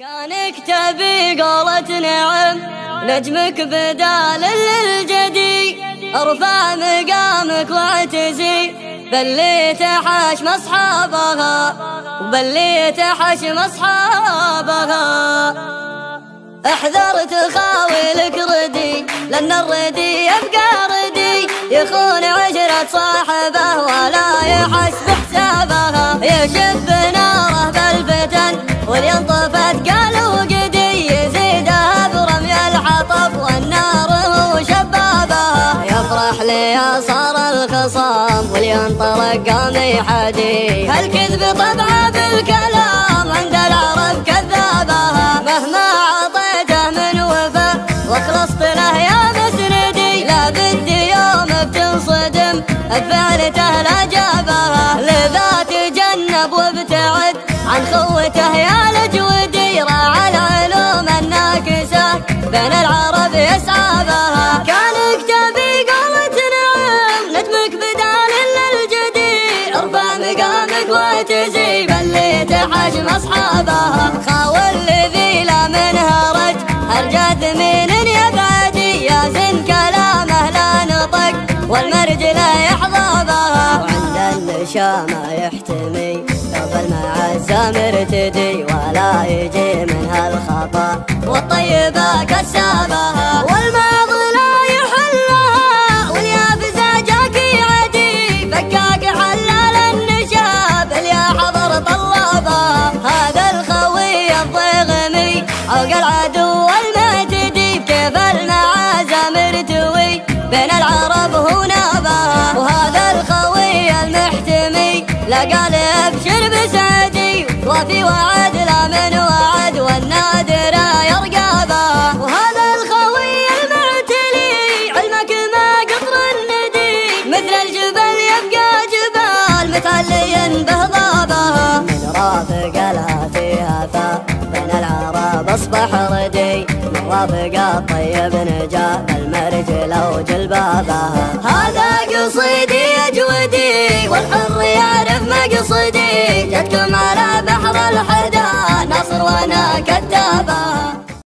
كانك تبي قولة نعم نجمك بدال للجدي، ارفع مقامك واعتزي باللي تحشم اصحابها وباللي تحشم اصحابها. احذر تخاولك ردي لان الردي يبقى ردي، يخون عشرة صاحبه ولا يحس بحسابها. يشب ناره بالفتن ولينطفت قال وقدي، يزيدها برمي الحطب والنار هو شبابها. يفرح لي صار الخصام ولينطلق قام حدي، هالكذب طبعه بالكلام عند العرب كذابها. مهما عطيته من وفا واخلصت له يا مسندي، لا بدي يوم بتنصدم بفعلته لا جابها. لذا تجنب وابتعد عن خوته يا الجودي، راعى العلوم الناكسة بين العرب يسعى بها. كانك تبي قولة نعم نجمك بدال للجدي، ارفع مقامك واعتزي باللي تحشم اصحابها. خاول لذي لا من هرج ارجى ثمين يبعدي، يازن كلامه لا نطق والمرج لا يحظى بها. وعند النشامة يحتمي قبل مع الزمر تدي، ولا يجي منها الخطا والطيبة كسابها. والماض لا يحلها واليابسة جاكي عدي، فكاك حلال النشاب اللي حضر طلابها. هذا الخوي الضيغمي عوق العدو المعتدي، كيف المعازم توي بين العرب هو نابها. وهذا الخوي المحتمي لقى ابشر بسعدي، وفي وعد لا من وعد والنادر يرقابها. وهذا الخوي المعتلي علمك ما قطر الندي، مثل الجبل يبقى جبال متعلي به ضابها. من رافق لها فيها فا بين العرب اصبح ردي، من رافق الطيب نجا المرجل وجلبابها. هذا قصيدي اجودي والحر يعرف مقصدي، جتكم على بحر الحدا ناصر وانا كتاب.